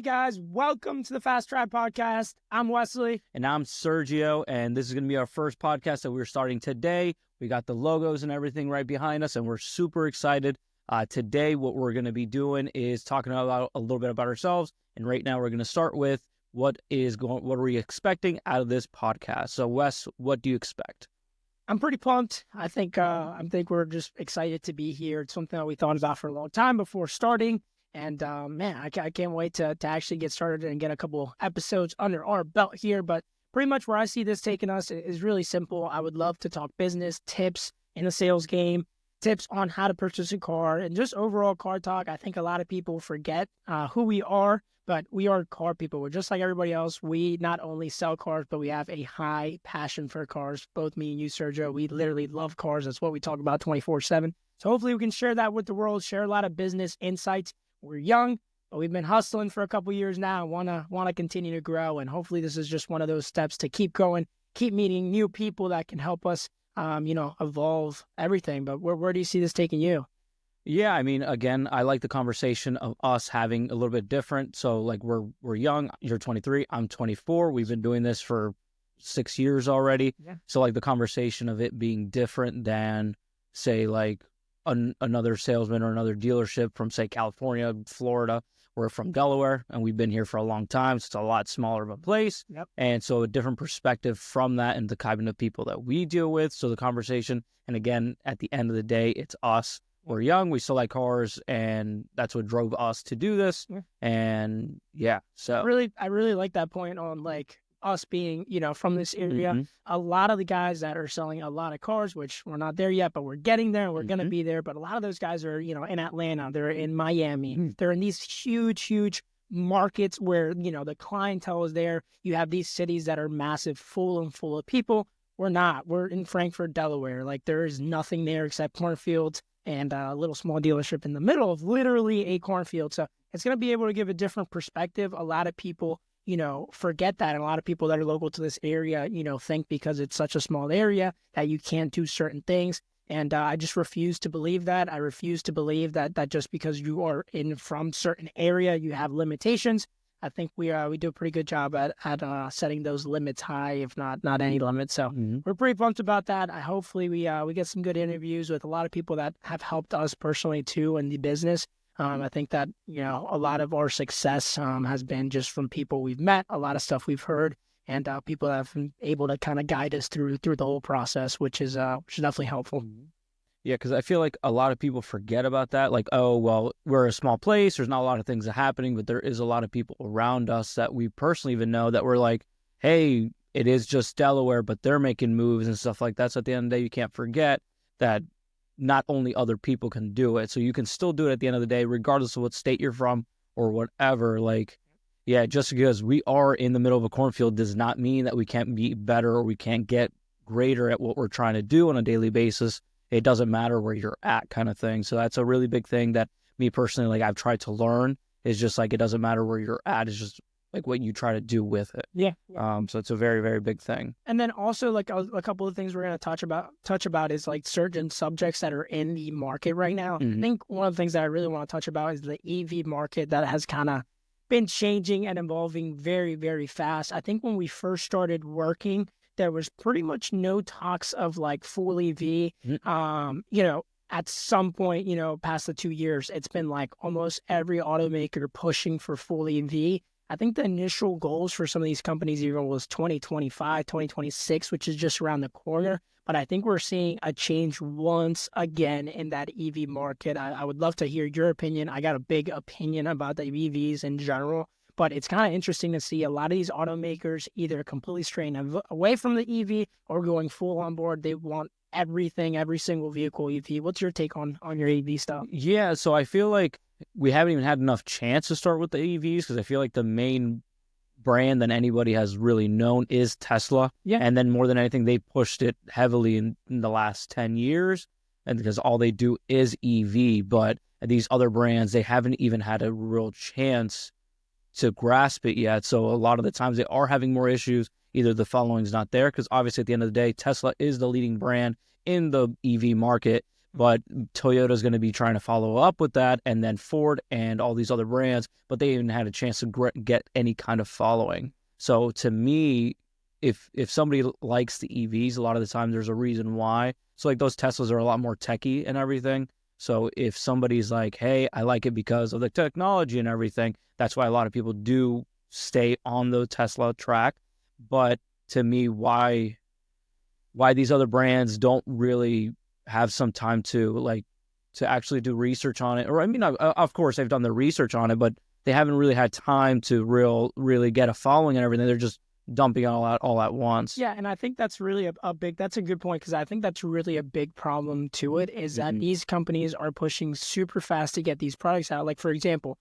guys, welcome to the Fast Track Podcast. I'm Wesley. And I'm Sergio, and this is going to be our first podcast that we're starting today. We got the logos and everything right behind us, and we're super excited. Today, what we're going to be doing is talking about a little bit about ourselves, and right now we're going to start with what are we expecting out of this podcast. So, Wes, what do you expect? I'm pretty pumped. I think we're just excited to be here. It's something that we thought about for a long time before starting. And man, I can't wait to actually get started and get a couple episodes under our belt here. But pretty much where I see this taking us is really simple. I would love to talk business, tips in the sales game, tips on how to purchase a car, and just overall car talk. I think a lot of people forget who we are, but we are car people. We're just like everybody else. We not only sell cars, but we have a high passion for cars. Both me and you, Sergio, we literally love cars. That's what we talk about 24/7. So hopefully we can share that with the world, share a lot of business insights. We're young, but we've been hustling for a couple years now. Want to continue to grow, and hopefully this is just one of those steps to keep going, keep meeting new people that can help us, evolve everything. But where do you see this taking you? Yeah, I mean, again, I like the conversation of us having a little bit different. So, like, we're young. You're 23. I'm 24. We've been doing this for 6 years already. Yeah. So, like, the conversation of it being different than, say, like, another salesman or another dealership from, say, California, Florida. We're from Delaware, and we've been here for a long time, so it's a lot smaller of a place. Yep. And so a different perspective from that and the kind of people that we deal with. So the conversation, and again, at the end of the day, it's us. We're young, we still like cars, and that's what drove us to do this. Yeah. And yeah, so I really like that point on, like, us being, from this area. Mm-hmm. A lot of the guys that are selling a lot of cars, which we're not there yet, but we're getting there and we're going to be there. But a lot of those guys are, in Atlanta, they're in Miami. Mm-hmm. They're in these huge markets where, the clientele is there. You have these cities that are massive, full of people. We're not. We're in Frankford, Delaware. Like, there is nothing there except cornfields and a little small dealership in the middle of literally a cornfield. So it's going to be able to give a different perspective. A lot of people forget that. And a lot of people that are local to this area, think because it's such a small area that you can't do certain things. And I just refuse to believe that. I refuse to believe that just because you are from certain area, you have limitations. I think we do a pretty good job at setting those limits high, if not any limits. So we're pretty pumped about that. Hopefully we get some good interviews with a lot of people that have helped us personally too in the business. I think that, a lot of our success has been just from people we've met, a lot of stuff we've heard, and people that have been able to kind of guide us through the whole process, which is definitely helpful. Yeah, because I feel like a lot of people forget about that. Like, oh, well, we're a small place. There's not a lot of things happening, but there is a lot of people around us that we personally even know that we're like, hey, it is just Delaware, but they're making moves and stuff like that. So at the end of the day, you can't forget that not only other people can do it, so you can still do it at the end of the day, regardless of what state you're from or whatever. Like, yeah, just because we are in the middle of a cornfield does not mean that we can't be better or we can't get greater at what we're trying to do on a daily basis. It doesn't matter where you're at, kind of thing. So that's a really big thing that me personally, like, I've tried to learn is just like, it doesn't matter where you're at. It's just like what you try to do with it. Yeah. So it's a very, very big thing. And then also, like, a couple of things we're going to touch about is, like, certain subjects that are in the market right now. I think one of the things that I really want to touch about is the EV market that has kind of been changing and evolving very, very fast. I think when we first started working, there was pretty much no talks of, like, full EV. At some point, past the 2 years, it's been like almost every automaker pushing for full EV. I think the initial goals for some of these companies even was 2025, 2026, which is just around the corner. But I think we're seeing a change once again in that EV market. I would love to hear your opinion. I got a big opinion about the EVs in general, but it's kind of interesting to see a lot of these automakers either completely straying away from the EV or going full on board. They want everything, every single vehicle EV. What's your take on your EV stuff? Yeah, so I feel like we haven't even had enough chance to start with the EVs because I feel like the main brand that anybody has really known is Tesla. Yeah. And then more than anything, they pushed it heavily in the last 10 years and because all they do is EV. But these other brands, they haven't even had a real chance to grasp it yet. So a lot of the times they are having more issues. Either the following's not there because obviously at the end of the day, Tesla is the leading brand in the EV market. but Toyota's going to be trying to follow up with that, and then Ford and all these other brands, but they even had a chance to get any kind of following. So to me, if somebody likes the EVs, a lot of the time there's a reason why. So like those Teslas are a lot more techy and everything. So if somebody's like, hey, I like it because of the technology and everything, that's why a lot of people do stay on the Tesla track. But to me, why these other brands don't really have some time to actually do research on it. Or I mean, of course they've done their research on it, but they haven't really had time to really get a following and everything. They're just dumping it all at once. Yeah, and I think that's really that's a good point, because I think that's really a big problem to it, is that these companies are pushing super fast to get these products out. Like, for example,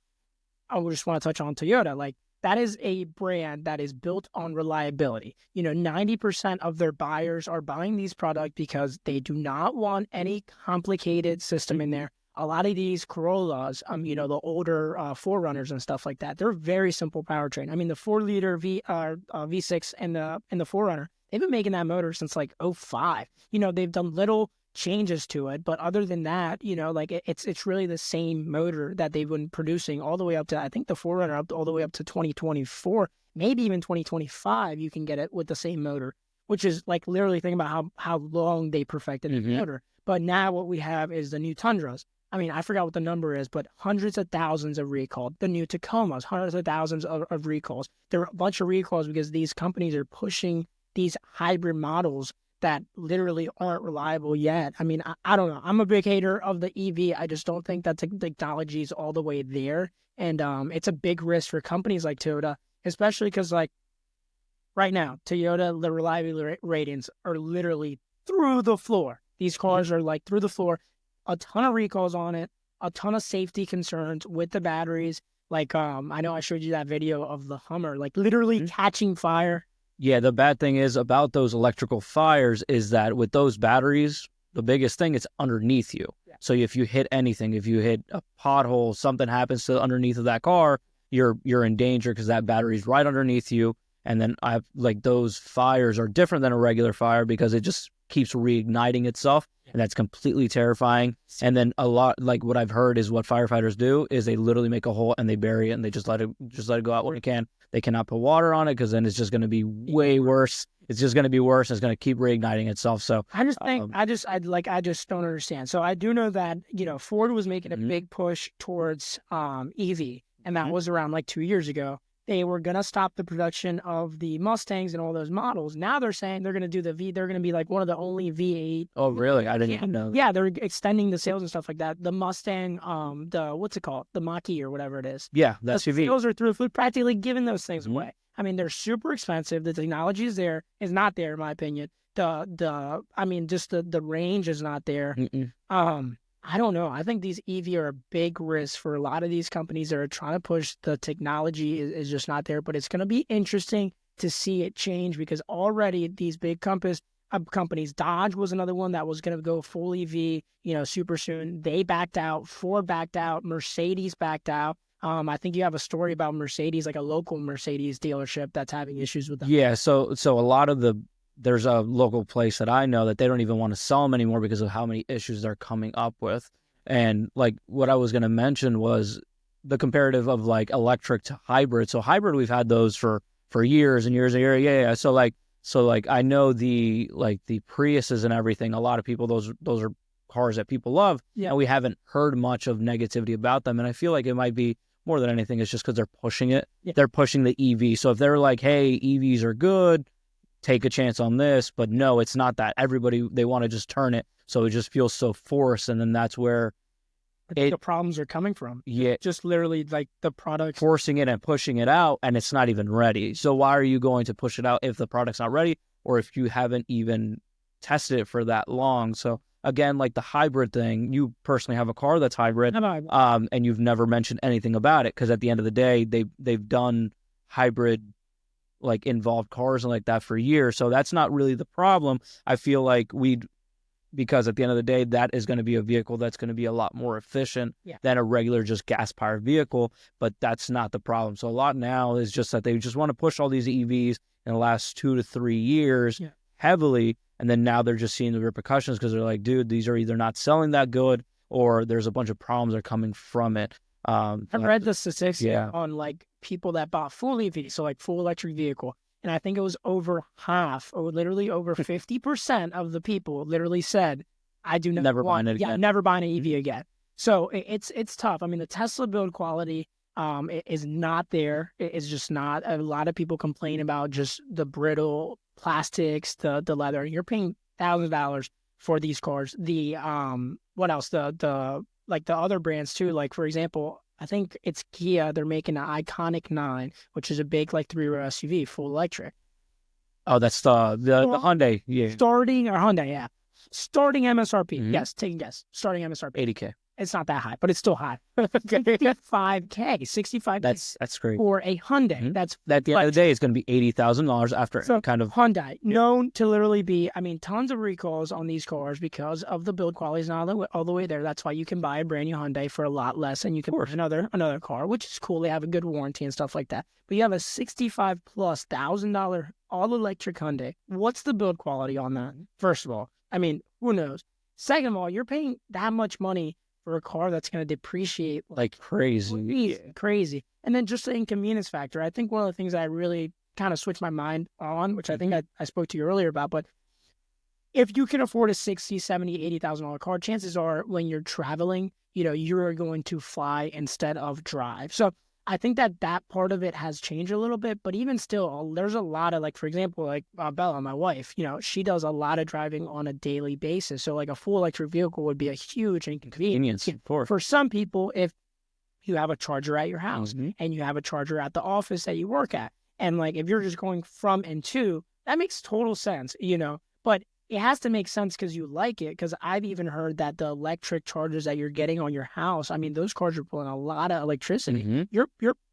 I just want to touch on Toyota. Like, that is a brand that is built on reliability. 90% of their buyers are buying these products because they do not want any complicated system in there. A lot of these Corollas, the older 4Runners and stuff like that, they're very simple powertrain. I mean, the 4-liter V6 and the 4Runner, they've been making that motor since like '05. They've done little changes to it, but other than that, it's really the same motor that they've been producing all the way up to, I think the 4Runner up all the way up to 2024, maybe even 2025. You can get it with the same motor, which is like literally think about how long they perfected the motor. But now what we have is the new Tundras. I mean, I forgot what the number is, but hundreds of thousands of recalls. The new Tacomas, hundreds of thousands of recalls. There are a bunch of recalls because these companies are pushing these hybrid models that literally aren't reliable yet. I mean, I don't know. I'm a big hater of the EV. I just don't think that the technology is all the way there. And it's a big risk for companies like Toyota, especially because, like, right now, Toyota, the reliability ratings are literally through the floor. These cars are like through the floor. A ton of recalls on it, a ton of safety concerns with the batteries. Like, I know I showed you that video of the Hummer, like literally catching fire. Yeah, the bad thing is about those electrical fires is that with those batteries, the biggest thing is underneath you. Yeah. So if you hit anything, if you hit a pothole, something happens to underneath of that car, you're in danger because that battery's right underneath you. And then those fires are different than a regular fire because it just keeps reigniting itself, and that's completely terrifying. And then a lot, like what I've heard is what firefighters do is they literally make a hole and they bury it and they just let it go out when it can. They cannot put water on it because then it's just going to be way worse. It's just going to be worse. It's going to keep reigniting itself. So I just think I just don't understand. So I do know that Ford was making a big push towards EV, and that was around like 2 years ago. They were going to stop the production of the Mustangs and all those models. Now they're saying they're going to do the V. They're going to be like one of the only V8. Oh, really? I didn't even know that. Yeah, they're extending the sales and stuff like that. The Mustang, what's it called? The Mach-E or whatever it is. Yeah, the SUV. The sales are through the food, practically giving those things away. I mean, they're super expensive. The technology is not there, in my opinion. The range is not there. I don't know. I think these EV are a big risk for a lot of these companies that are trying to push. The technology is just not there, but it's going to be interesting to see it change because already these big companies, Dodge was another one that was going to go full EV, super soon. They backed out. Ford backed out. Mercedes backed out. I think you have a story about Mercedes, like a local Mercedes dealership that's having issues with them. Yeah. So a lot of there's a local place that I know that they don't even want to sell them anymore because of how many issues they're coming up with. And like what I was going to mention was the comparative of like electric to hybrid. So hybrid, we've had those for years and years and years. Yeah. So I know the Priuses and everything. A lot of people, those are cars that people love. Yeah. And we haven't heard much of negativity about them. And I feel like it might be more than anything, it's just because they're pushing it. Yeah. They're pushing the EV. So if they're like, hey, EVs are good, take a chance on this, but no, it's not that. Everybody, they want to just turn it, so it just feels so forced, and then that's where the problems are coming from. Yeah, just literally like the product forcing it and pushing it out, and it's not even ready. So why are you going to push it out if the product's not ready, or if you haven't even tested it for that long? So again, like the hybrid thing, you personally have a car that's hybrid, and you've never mentioned anything about it because at the end of the day, they've done hybrid like involved cars and like that for years. So that's not really the problem. I feel like because at the end of the day, that is going to be a vehicle that's going to be a lot more efficient than a regular just gas powered vehicle, but that's not the problem. So a lot now is just that they just want to push all these EVs in the last 2 to 3 years heavily And then now they're just seeing the repercussions because they're like, dude, these are either not selling that good or there's a bunch of problems that are coming from it. I read the statistics on like people that bought full EV, so like full electric vehicle. And I think it was over half, or literally over 50% of the people literally said, I do not never want, buying it again. never buying an EV again. So it's tough. I mean, the Tesla build quality is not there. It's just not. A lot of people complain about just the brittle plastics, the leather. You're paying $1,000 for these cars. The what else? The like the other brands too. Like for example, I think it's Kia. They're making an Iconic 9, which is a big like 3-row SUV, full electric. Oh, that's the Hyundai. Yeah. Starting MSRP. Yes, take a guess. Starting MSRP. $80K. It's not that high, but it's still high. $65K. That's great. For a Hyundai. That's at the end of the day, it's going to be $80,000 after kind of Hyundai, known to literally be, I mean, tons of recalls on these cars because of the build quality is not all the way there. That's why you can buy a brand new Hyundai for a lot less, and you can buy another car, which is cool. They have a good warranty and stuff like that. But you have a $65,000+ all electric Hyundai. What's the build quality on that? First of all, I mean, who knows? Second of all, you're paying that much money for a car that's going to depreciate like crazy. Crazy. And then just the inconvenience factor. I think one of the things I really kind of switched my mind on, which I think I spoke to you earlier about, but if you can afford a $60,000, $70,000, $80,000 car, chances are when you're traveling, you're going to fly instead of drive. So I think that part of it has changed a little bit, but even still, there's a lot of, like, for example, like Bella, my wife, she does a lot of driving on a daily basis. So like a full electric vehicle would be a huge inconvenience. For some people, if you have a charger at your house and you have a charger at the office that you work at, and like if you're just going from and to, that makes total sense, but it has to make sense because you like it, because I've even heard that the electric chargers that you're getting on your house, I mean, those cars are pulling a lot of electricity. You're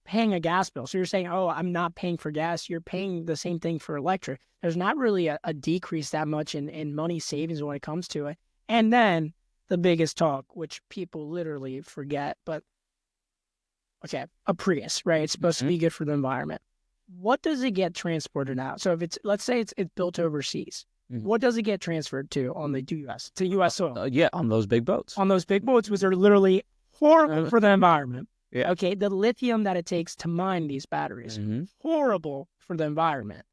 paying a gas bill. So you're saying, oh, I'm not paying for gas. You're paying the same thing for electric. There's not really a decrease that much in money savings when it comes to it. And then the biggest talk, which people literally forget, but okay, a Prius, right? It's supposed to be good for the environment. What does it get transported out? So if let's say it's built overseas. What does it get transferred to on the U.S. to U.S. soil? On those big boats. On those big boats, which are literally horrible for the environment. Yeah. Okay, the lithium that it takes to mine these batteries, horrible for the environment.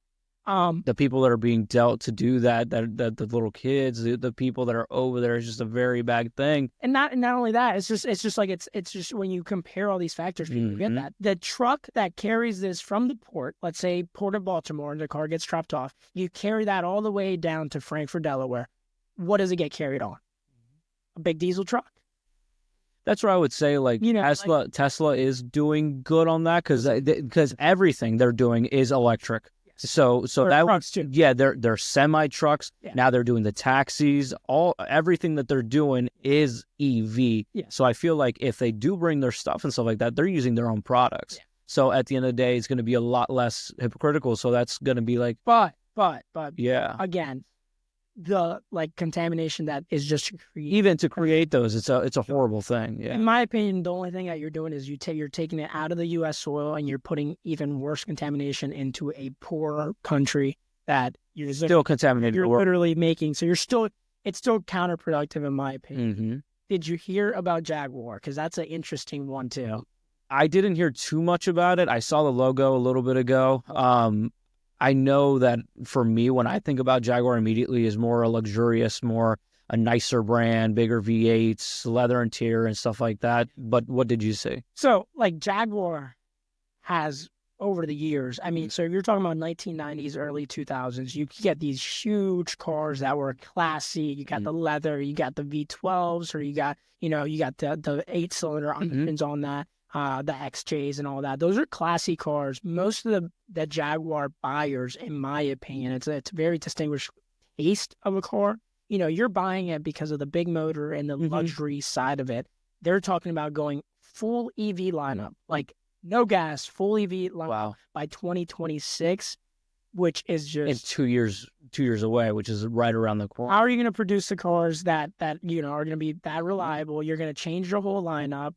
The people that are being dealt to do that the little kids, the people that are over there, is just a very bad thing. And not only that, it's just like it's just when you compare all these factors, people get that. The truck that carries this from the port, let's say Port of Baltimore, and the car gets dropped off, you carry that all the way down to Frankford, Delaware. What does it get carried on? A big diesel truck. That's where I would say, like, Tesla is doing good on that because everything they're doing is electric. So that trucks too. Yeah, they're semi trucks. Yeah. Now they're doing the taxis. Everything that they're doing is EV. Yeah. So I feel like if they do bring their stuff and stuff like that, they're using their own products. Yeah. So at the end of the day, it's going to be a lot less hypocritical. So that's going to be like, but yeah, again, the contamination that is just even to create those, it's a horrible thing. Yeah. In my opinion, the only thing that you're doing is you're taking it out of the U.S. soil and you're putting even worse contamination into a poor country that you're still contaminating. You're literally making it's still counterproductive in my opinion. Did you hear about Jaguar? Because that's an interesting one too. I didn't hear too much about it. I saw the logo a little bit ago. I know that for me, when I think about Jaguar, immediately is more a luxurious, more a nicer brand, bigger V8s, leather interior and stuff like that. But what did you say? So, like, Jaguar has, over the years, I mean, so if you're talking about 1990s, early 2000s, you get these huge cars that were classy. You got the leather, you got the V12s, or you got the 8-cylinder engines on that. The XJs and all that. Those are classy cars. Most of the Jaguar buyers, in my opinion, it's a very distinguished taste of a car. You're buying it because of the big motor and the luxury side of it. They're talking about going full EV lineup, like no gas, full EV lineup by 2026, which is just... It's 2 years away, which is right around the corner. How are you going to produce the cars that are going to be that reliable? You're going to change your whole lineup,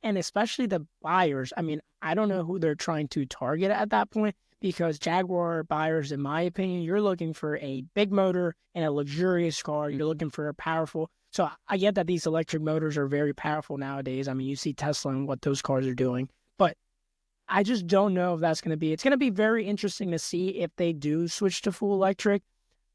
and especially the buyers. I mean, I don't know who they're trying to target at that point, because Jaguar buyers, in my opinion, you're looking for a big motor and a luxurious car. You're looking for a powerful. So I get that these electric motors are very powerful nowadays. I mean, you see Tesla and what those cars are doing, but I just don't know if that's going to be. It's going to be very interesting to see if they do switch to full electric.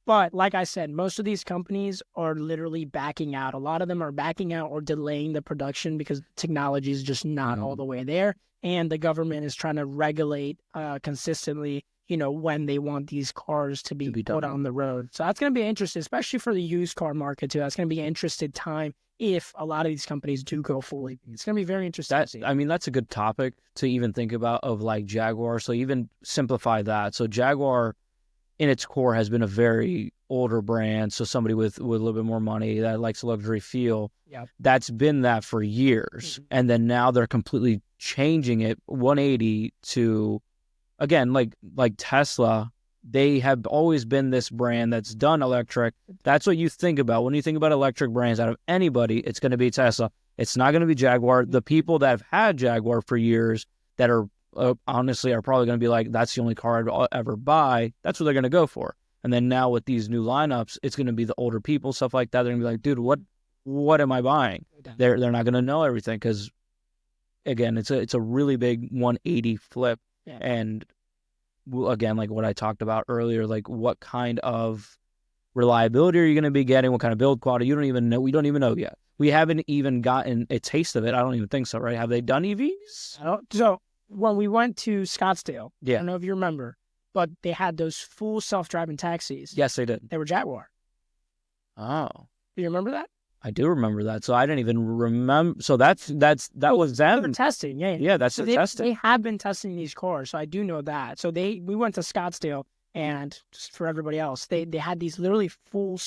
But like I said, most of these companies are literally backing out. A lot of them are backing out or delaying the production because technology is just not all the way there. And the government is trying to regulate consistently, when they want these cars to be put on the road. So that's going to be interesting, especially for the used car market too. That's going to be an interesting time if a lot of these companies do go fully. It's going to be very interesting. I mean, that's a good topic to even think about of like Jaguar. So even simplify that. So Jaguar, in its core, has been a very older brand. So somebody with a little bit more money that likes a luxury feel. Yep. That's been that for years. Mm-hmm. And then now they're completely changing it 180 to, again, like Tesla. They have always been this brand that's done electric. That's what you think about. When you think about electric brands out of anybody, it's going to be Tesla. It's not going to be Jaguar. The people that have had Jaguar for years that are honestly are probably going to be like, that's the only car I'd ever buy. That's what they're going to go for. And then now with these new lineups, it's going to be the older people, stuff like that. They're going to be like, dude, what am I buying? They're not going to know everything because, again, it's a really big 180 flip. Yeah. And again, like what I talked about earlier, like what kind of reliability are you going to be getting? What kind of build quality? You don't even know. We don't even know yet. We haven't even gotten a taste of it. I don't even think so, right? Have they done EVs? So when we went to Scottsdale, yeah. I don't know if you remember, but they had those full self-driving taxis. Yes, they did. They were Jaguar. Oh. Do you remember that? I do remember that. So I didn't even remember. So that was them. They were testing, yeah. Yeah, that's the testing. They have been testing these cars, so I do know that. So we went to Scottsdale, and just for everybody else, they had these literally full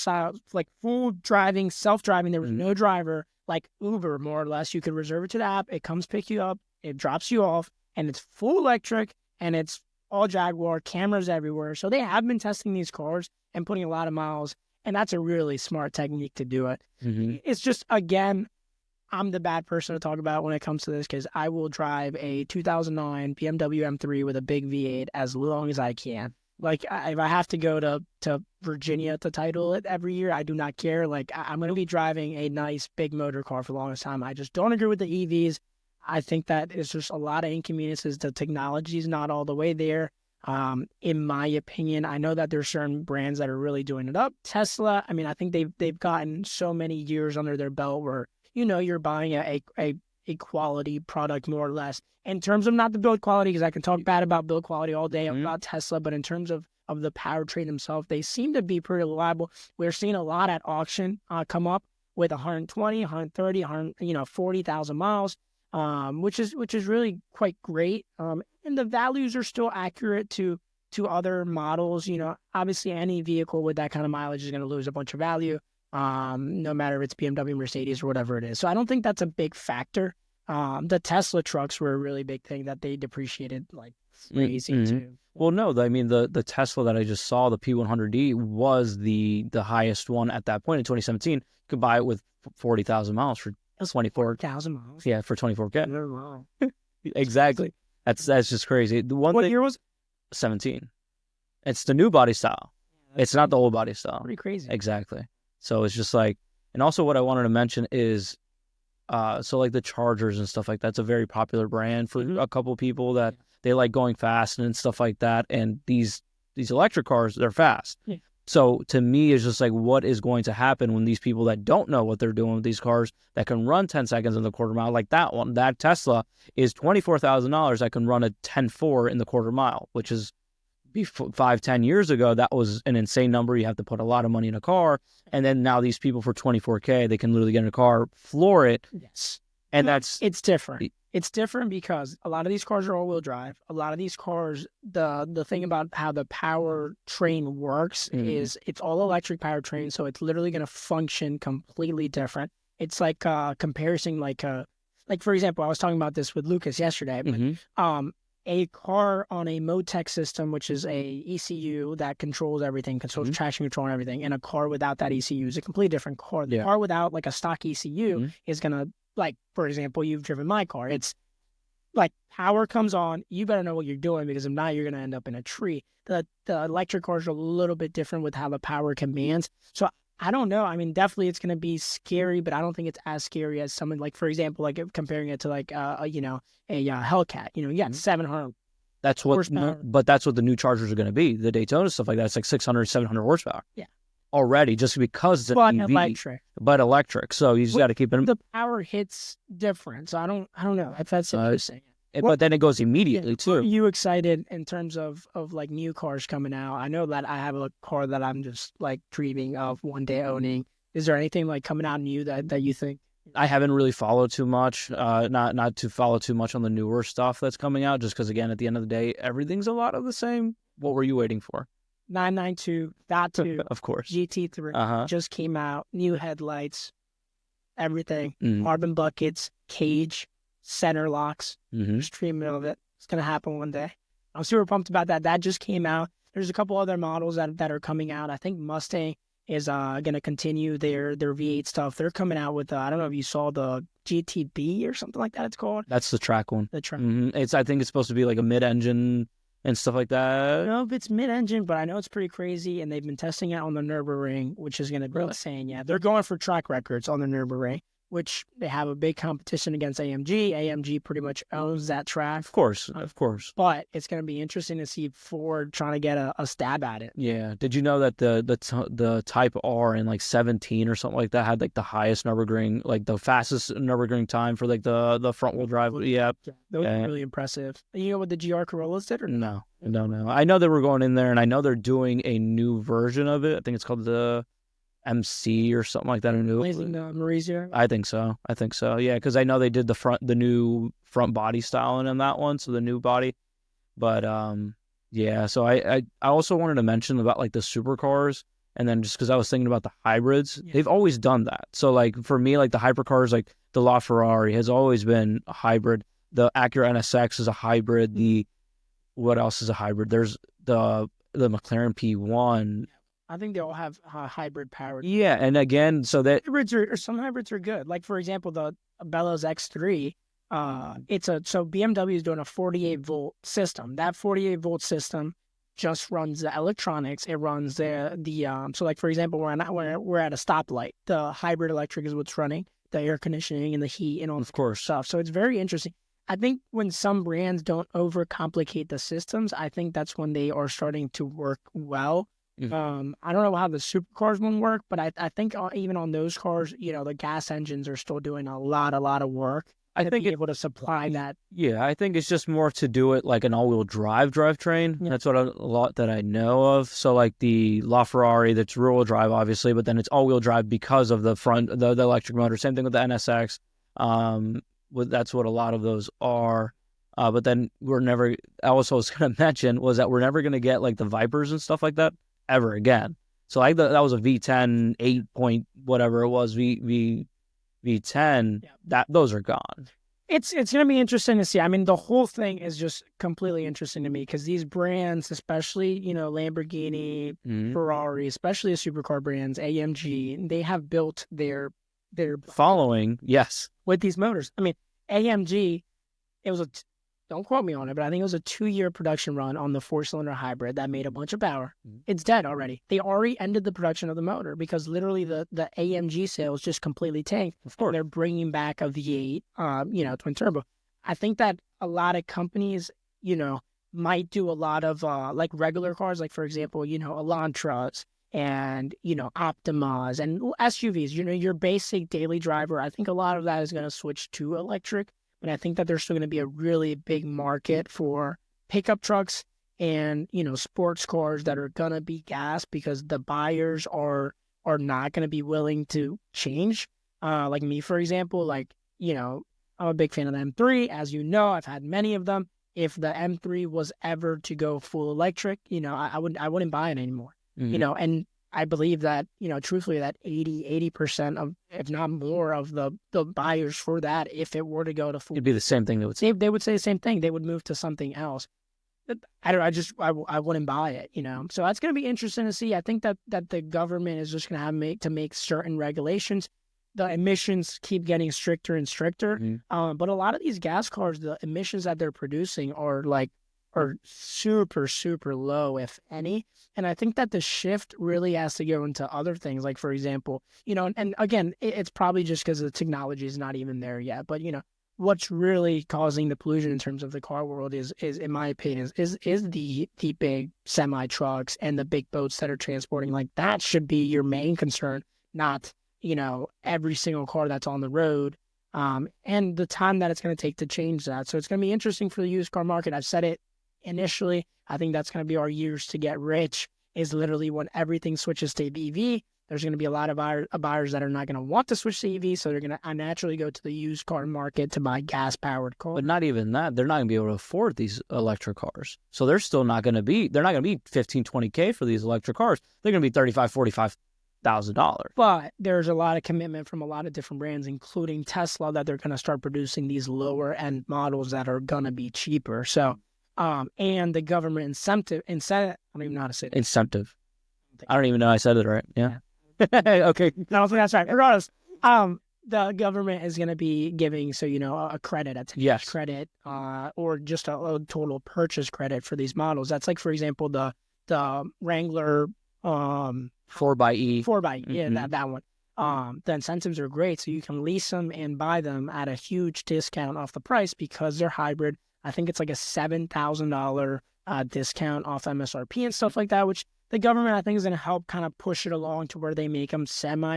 driving, self-driving. There was no driver, like Uber, more or less. You could reserve it to the app. It comes pick you up. It drops you off, and it's full electric, and it's all Jaguar, cameras everywhere. So they have been testing these cars and putting a lot of miles. And that's a really smart technique to do it. Mm-hmm. It's just, again, I'm the bad person to talk about when it comes to this because I will drive a 2009 BMW M3 with a big V8 as long as I can. Like, if I have to go to Virginia to title it every year, I do not care. Like, I'm going to be driving a nice big motor car for the longest time. I just don't agree with the EVs. I think that it's just a lot of inconveniences. The technology is not all the way there. In my opinion, I know that there's certain brands that are really doing it up. Tesla, I mean, I think they've gotten so many years under their belt where, you're buying a quality product more or less. In terms of not the build quality, because I can talk bad about build quality all day about Tesla, but in terms of the powertrain themselves, they seem to be pretty reliable. We're seeing a lot at auction come up with 120, 130, 40,000 miles. Which is really quite great. And the values are still accurate to other models. Obviously any vehicle with that kind of mileage is going to lose a bunch of value, no matter if it's BMW, Mercedes, or whatever it is. So I don't think that's a big factor. The Tesla trucks were a really big thing that they depreciated like crazy too. Well, no, I mean, the Tesla that I just saw, the P100D, was the highest one at that point in 2017. You could buy it with 40,000 miles for 24,000 miles. Yeah, for 24K. Oh, wow. Exactly. That's just crazy. What year was it? 17. It's the new body style. It's not the old body style. Pretty crazy. Exactly. So it's just like, and also what I wanted to mention is, so like the Chargers and stuff like that's a very popular brand for a couple of people that they like going fast and stuff like that. And these electric cars, they're fast. Yeah. So to me, it's just like, what is going to happen when these people that don't know what they're doing with these cars that can run 10 seconds in the quarter mile, like that one, that Tesla is $24,000 that can run a 10.4 in the quarter mile, which is 5-10 years ago, that was an insane number. You have to put a lot of money in a car. And then now these people for 24K, they can literally get in a car, floor it. Yes. And it's different. It's different because a lot of these cars are all-wheel drive. A lot of these cars, the thing about how the powertrain works is it's all electric powertrain, so it's literally going to function completely different. It's like comparison, like for example, I was talking about this with Lucas yesterday. But, a car on a Motec system, which is a ECU that controls everything, controls traction control and everything, and a car without that ECU is a completely different car. The car without like a stock ECU is going to, like, for example, you've driven my car. It's like power comes on, you better know what you're doing, because if not, you're going to end up in a tree. The electric cars are a little bit different with how the power commands. So I don't know. I mean, definitely it's going to be scary, but I don't think it's as scary as someone like, for example, like comparing it to like, you know, a Hellcat. You know, you got 700 That's what, horsepower. but that's what the new Chargers are going to be. The Daytona stuff like that, it's like 600, 700 horsepower. Yeah. Already, just because it's an EV, but electric. So you just got to keep it. The power hits different. So I don't know if that's interesting. But then it goes immediately too. Are you excited in terms of like new cars coming out? I know that I have a car that I'm just like dreaming of one day owning. Is there anything like coming out new that you think? I haven't really followed too much. Not to follow too much on the newer stuff that's coming out, just because again, at the end of the day, everything's a lot of the same. What were you waiting for? 992.2, of course. GT3 just came out. New headlights, everything, carbon buckets, cage, center locks. Streaming of it. It's gonna happen one day. I'm super pumped about that. That just came out. There's a couple other models that are coming out. I think Mustang is gonna continue their V8 stuff. They're coming out with I don't know if you saw the GTB or something like that. It's called. That's the track one. The track. I think it's supposed to be like a mid-engine and stuff like that. I don't know if it's mid-engine, but I know it's pretty crazy, and they've been testing it on the Nürburgring, which is going to be insane. Yeah, they're going for track records on the Nürburgring, which they have a big competition against AMG. AMG pretty much owns that track. Of course. But it's going to be interesting to see Ford trying to get a stab at it. Yeah. Did you know that the Type R in like 17 or something like that had like the highest Nürburgring, like the fastest Nürburgring time for like the front wheel drive? Yeah. That was really impressive. You know what the GR Corollas did? Or no? No. I know they were going in there, and I know they're doing a new version of it. I think it's called the MC or something like that. Blazing Maurizio? I think so. Yeah, because I know they did the new front body styling in that one, so the new body. But yeah. So I also wanted to mention about like the supercars, and then just because I was thinking about the hybrids, they've always done that. So like for me, like the hypercars, like the LaFerrari has always been a hybrid. The Acura NSX is a hybrid. What else is a hybrid? There's the McLaren P1. I think they all have hybrid power. Yeah, and again, so that some hybrids are good. Like for example, the Bellows X3. So BMW is doing a 48-volt system. That 48-volt system just runs the electronics. It runs the so like for example, we're at a stoplight. The hybrid electric is what's running the air conditioning and the heat and all that stuff. So it's very interesting. I think when some brands don't overcomplicate the systems, I think that's when they are starting to work well. I don't know how the supercars one work, but I think even on those cars, you know, the gas engines are still doing a lot of work. I think able to supply that. Yeah, I think it's just more to do it like an all-wheel drivetrain. Yeah. That's what a lot that I know of. So like the LaFerrari, that's rear-wheel drive, obviously, but then it's all-wheel drive because of the front, the electric motor. Same thing with the NSX. That's what a lot of those are. But then I also was going to mention was that we're never going to get like the Vipers and stuff like that ever again. So like that was a V10 8 point whatever it was V10. Those are gone. It's going to be interesting to see. I mean, the whole thing is just completely interesting to me because these brands, especially, you know, Lamborghini, Ferrari, especially the supercar brands, AMG, they have built their following, yes, with these motors. I mean, AMG, it was don't quote me on it, but I think it was a 2-year production run on the 4-cylinder hybrid that made a bunch of power. It's dead already. They already ended the production of the motor because literally the AMG sales just completely tanked. Of course, they're bringing back a V8, twin turbo. I think that a lot of companies, you know, might do a lot of like regular cars, like for example, you know, Elantras and, you know, Optimas and SUVs, you know, your basic daily driver. I think a lot of that is going to switch to electric. And I think that there's still going to be a really big market for pickup trucks and, you know, sports cars that are going to be gas because the buyers are not going to be willing to change. Like me, for example, like, you know, I'm a big fan of the M3. As you know, I've had many of them. If the M3 was ever to go full electric, you know, I wouldn't buy it anymore, you know, and I believe that, you know, truthfully, that 80% of, if not more, of the buyers for that, if it were to go to full, it'd be the same thing they would say. They would say the same thing. They would move to something else. I wouldn't buy it, you know. So that's going to be interesting to see. I think that the government is just going to have to make certain regulations. the emissions keep getting stricter and stricter. Mm-hmm. But a lot of these gas cars, the emissions that they're producing are super, super low, if any. And I think that the shift really has to go into other things. Like, for example, and again, it's probably just because the technology is not even there yet. But, what's really causing the pollution in terms of the car world is in my opinion, is the big semi trucks and the big boats that are transporting. Like, that should be your main concern, not, every single car that's on the road. And the time that it's going to take to change that. So it's going to be interesting for the used car market. I've said it initially. I think that's going to be our years to get rich, is literally when everything switches to EV. There's going to be a lot of buyers that are not going to want to switch to EV, so they're going to naturally go to the used car market to buy gas-powered cars. But not even that. They're not going to be able to afford these electric cars. So they're still not going to be, they're not going to be 15, 20K for these electric cars. They're going to be $35,000, $45,000. But there's a lot of commitment from a lot of different brands, including Tesla, that they're going to start producing these lower-end models that are going to be cheaper. So, and the government incentive, I don't even know how to say it. Incentive. I don't even know I said it right. Yeah. Okay. No, I think that's right. Regardless, the government is going to be giving, a credit, a credit, or just a total purchase credit for these models. That's like, for example, the Wrangler 4xe. 4xe, yeah, that one. The incentives are great, so you can lease them and buy them at a huge discount off the price because they're hybrid. I think it's like a $7,000 discount off MSRP and stuff like that, which the government, I think, is going to help kind of push it along to where they make them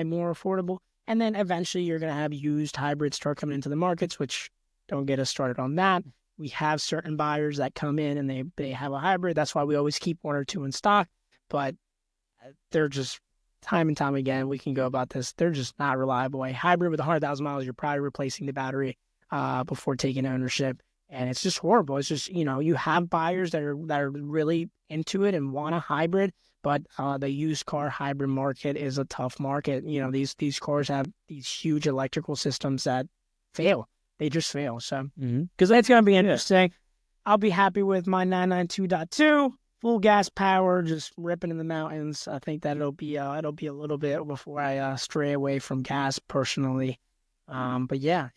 more affordable. And then eventually you're going to have used hybrids start coming into the markets, which don't get us started on that. We have certain buyers that come in and they have a hybrid. That's why we always keep one or two in stock. But they're just, time and time again, we can go about this. They're just not reliable. A hybrid with 100,000 miles, you're probably replacing the battery before taking ownership. And it's just horrible. It's just, you have buyers that are really into it and want a hybrid, but the used car hybrid market is a tough market. These cars have these huge electrical systems that fail. They just fail. So, because it's going to be interesting. I'll be happy with my 992.2, full gas power, just ripping in the mountains. I think that it'll be a little bit before I stray away from gas personally. But yeah.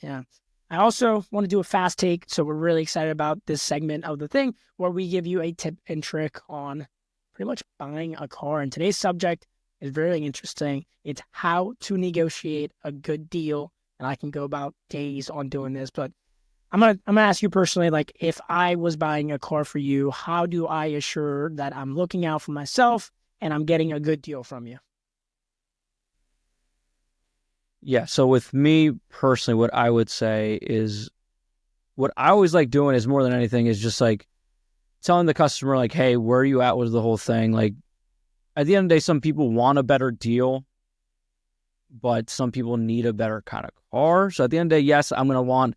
I also want to do a fast take, so we're really excited about this segment of the thing where we give you a tip and trick on pretty much buying a car. And today's subject is very interesting. It's how to negotiate a good deal. And I can go about days on doing this, but I'm gonna ask you personally, like, if I was buying a car for you, how do I assure that I'm looking out for myself and I'm getting a good deal from you? Yeah, so with me personally, what I would say is, what I always like doing is, more than anything, is just like telling the customer, like, hey, where are you at with the whole thing? Like, at the end of the day, some people want a better deal, but some people need a better kind of car. So at the end of the day, yes, I'm going to want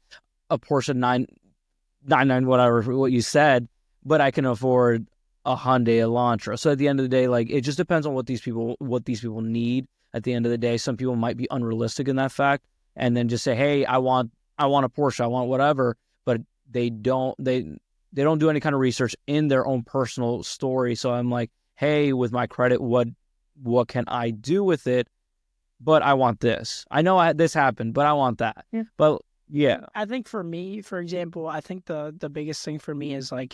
a Porsche 999, whatever, what you said, but I can afford a Hyundai Elantra. So at the end of the day, like, it just depends on what these people need. At the end of the day, some people might be unrealistic in that fact, and then just say, "Hey, I want a Porsche, I want whatever," but they don't do any kind of research in their own personal story. So I'm like, "Hey, with my credit, what can I do with it? But I want this. I know this happened, but I want that." Yeah. But yeah, I think for me, for example, I think the biggest thing for me is like,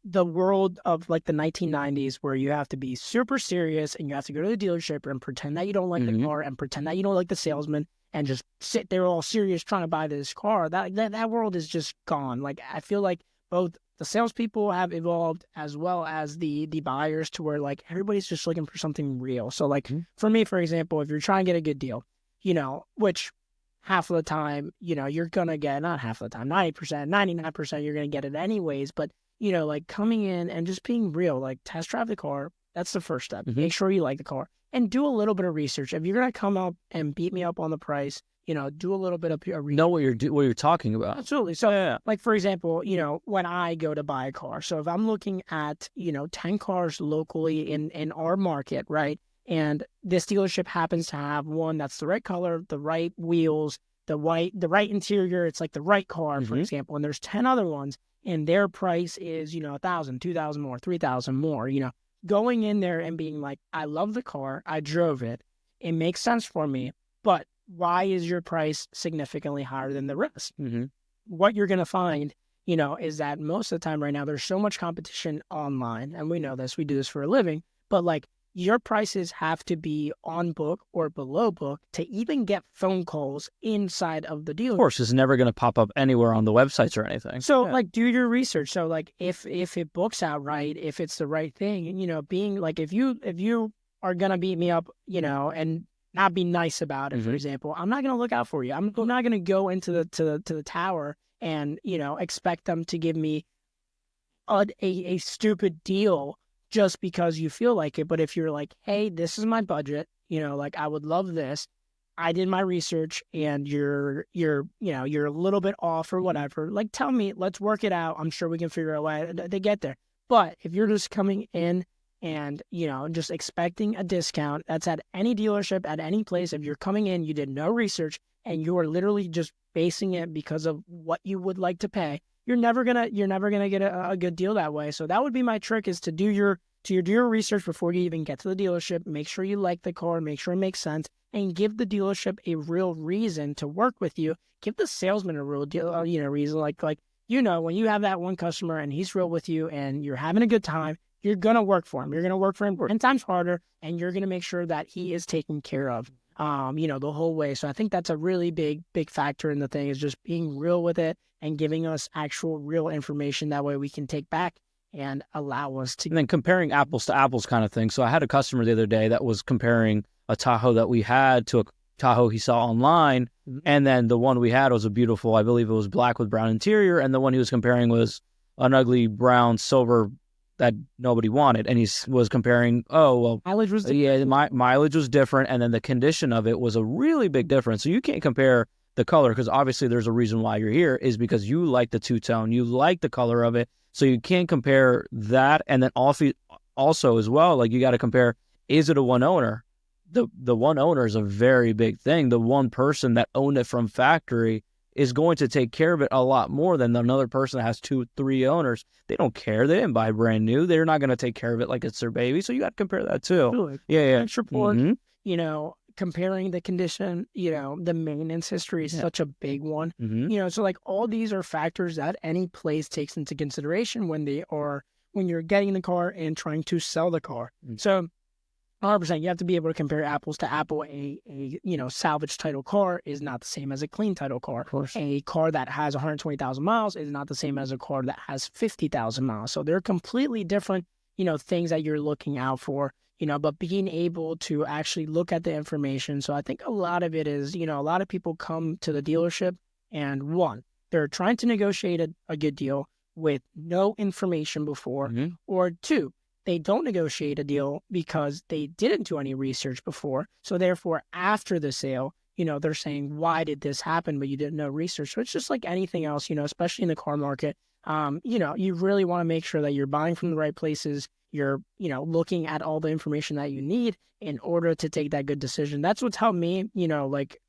the world of like the 1990s, where you have to be super serious and you have to go to the dealership and pretend that you don't like the car and pretend that you don't like the salesman and just sit there all serious trying to buy this car. That world is just gone. Like, I feel like both the salespeople have evolved as well as the buyers, to where like everybody's just looking for something real. So like for me, for example, if you're trying to get a good deal, which half of the time, you're going to get, not half of the time, 90%, 99%, you're going to get it anyways. But like coming in and just being real, like test drive the car. That's the first step. Make sure you like the car and do a little bit of research. If you're going to come up and beat me up on the price, do a little bit of research. Know what you're talking about. Absolutely. So like, for example, when I go to buy a car, so if I'm looking at, 10 cars locally in our market, right? And this dealership happens to have one that's the right color, the right wheels, the right interior. It's like the right car, for example. And there's 10 other ones, and their price is, $1,000, $2,000 more, $3,000 more, going in there and being like, I love the car, I drove it, it makes sense for me, but why is your price significantly higher than the rest? What you're going to find, is that most of the time right now, there's so much competition online, and we know this, we do this for a living, but like your prices have to be on book or below book to even get phone calls inside of the dealer. Of course, it's never going to pop up anywhere on the websites or anything. So like do your research. So like if it books out right, if it's the right thing, and being like, if you are going to beat me up, and not be nice about it, for example, I'm not going to look out for you. I'm not going to go into the tower and, expect them to give me a stupid deal just because you feel like it. But if you're like, hey, this is my budget, like I would love this. I did my research and you're a little bit off or whatever. Like, tell me, let's work it out. I'm sure we can figure out a way to get there. But if you're just coming in and, just expecting a discount, that's at any dealership, at any place. If you're coming in, you did no research and you are literally just basing it because of what you would like to pay, you're never gonna get a good deal that way. So that would be my trick, is to do your research before you even get to the dealership. Make sure you like the car, make sure it makes sense, and give the dealership a real reason to work with you. Give the salesman a real reason. Like when you have that one customer and he's real with you and you're having a good time, you're gonna work for him. You're gonna work for him 10 times harder, and you're gonna make sure that he is taken care of. The whole way. So I think that's a really big factor in the thing, is just being real with it and giving us actual real information. That way we can take back and allow us to. And then comparing apples to apples kind of thing. So I had a customer the other day that was comparing a Tahoe that we had to a Tahoe he saw online. And then the one we had was a beautiful, I believe it was black with brown interior. And the one he was comparing was an ugly brown silver that nobody wanted. And he was comparing, mileage was different. Yeah, mileage was different. And then the condition of it was a really big difference. So you can't compare the color, because obviously there's a reason why you're here, is because you like the two-tone, you like the color of it. So you can't compare that. And then also as well, like you got to compare, is it a one owner? The one owner is a very big thing. The one person that owned it from factory is going to take care of it a lot more than another person that has 2-3 owners. They don't care. They didn't buy brand new. They're not going to take care of it like it's their baby. So you got to compare that too. Absolutely. Yeah. Report, comparing the condition, the maintenance history is such a big one. So like all these are factors that any place takes into consideration when you're getting the car and trying to sell the car. So 100%, you have to be able to compare apples to apple. A salvage title car is not the same as a clean title car. Of course. A car that has 120,000 miles is not the same as a car that has 50,000 miles. So they're completely different, things that you're looking out for, but being able to actually look at the information. So I think a lot of it is, a lot of people come to the dealership and one, they're trying to negotiate a good deal with no information before, or two, they don't negotiate a deal because they didn't do any research before. So therefore, after the sale, they're saying, why did this happen? But you didn't know research. So it's just like anything else, especially in the car market. You really want to make sure that you're buying from the right places. You're, looking at all the information that you need in order to take that good decision. That's what's helped me,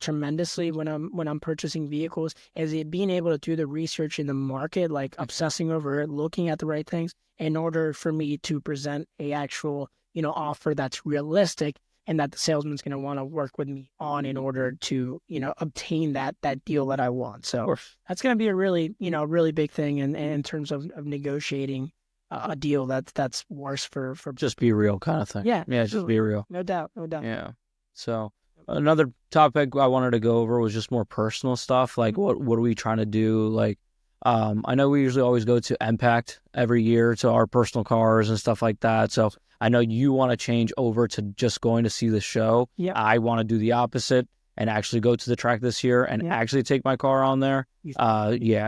tremendously when I'm purchasing vehicles, is it being able to do the research in the market, like obsessing over it, looking at the right things in order for me to present a actual, offer that's realistic and that the salesman's going to want to work with me on in order to, obtain that deal that I want. So that's going to be a really, really big thing in terms of negotiating a deal that's worse for just be real kind of thing. Yeah, just be real. No doubt. Yeah. So another topic I wanted to go over was just more personal stuff. Like what are we trying to do? Like, I know we usually always go to Impact every year to our personal cars and stuff like that. So I know you want to change over to just going to see the show. Yeah. I want to do the opposite and actually go to the track this year and actually take my car on there.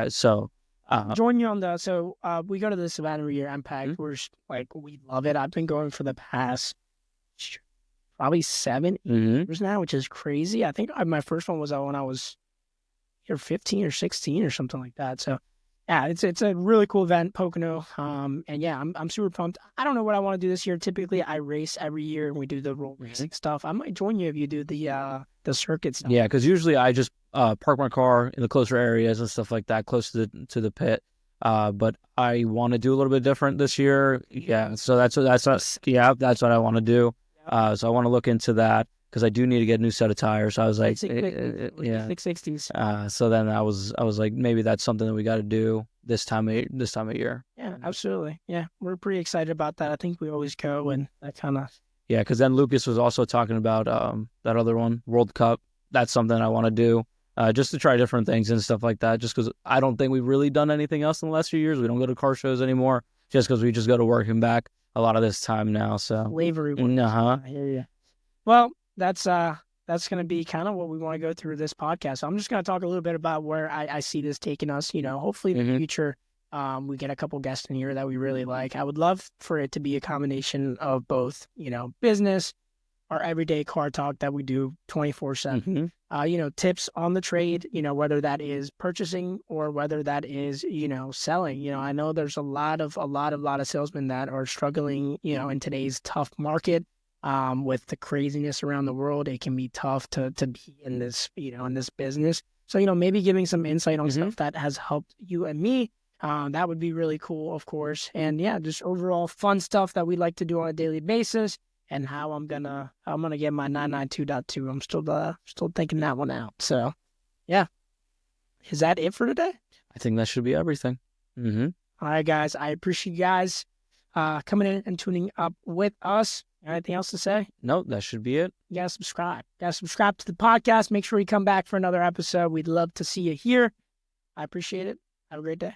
So join you on we go to this event every year, Impact. We're we love it. I've been going for the past probably 7 years now, which is crazy. I think my first one was when I was 15 or 16 or something like that. So yeah, it's a really cool event, Pocono. And yeah, I'm super pumped. I don't know what I want to do this year. Typically I race every year and we do the roll racing stuff. I might join you if you do the circuit stuff. Yeah, because usually I just park my car in the closer areas and stuff like that, close to the pit. But I want to do a little bit different this year. Yeah, so that's what I want to do. So I want to look into that. because I do need to get a new set of tires. So I was like, 660s. So then I was like, maybe that's something that we got to do this time of year. Yeah, absolutely. Yeah, we're pretty excited about that. I think we always go, and that kind of. Yeah, because then Lucas was also talking about that other one, World Cup. That's something I want to do, just to try different things and stuff like that. Just because I don't think we've really done anything else in the last few years. We don't go to car shows anymore, just because we just go to work and back a lot of this time now. So slavery. I hear you. Well, that's going to be kind of what we want to go through this podcast. So I'm just going to talk a little bit about where I see this taking us. Hopefully in the future, we get a couple guests in here that we really like. I would love for it to be a combination of both, business, our everyday car talk that we do 24/7. Tips on the trade, whether that is purchasing or whether that is, selling. I know there's a lot of salesmen that are struggling, in today's tough market. With the craziness around the world, it can be tough to be in this, in this business. So, maybe giving some insight on stuff that has helped you and me. That would be really cool, of course. And yeah, just overall fun stuff that we like to do on a daily basis, and how I'm gonna get my 992.2. I'm still thinking that one out. So yeah. Is that it for today? I think that should be everything. All right, guys. I appreciate you guys coming in and tuning up with us. Anything else to say? No, that should be it. You gotta subscribe. Subscribe to the podcast. Make sure you come back for another episode. We'd love to see you here. I appreciate it. Have a great day.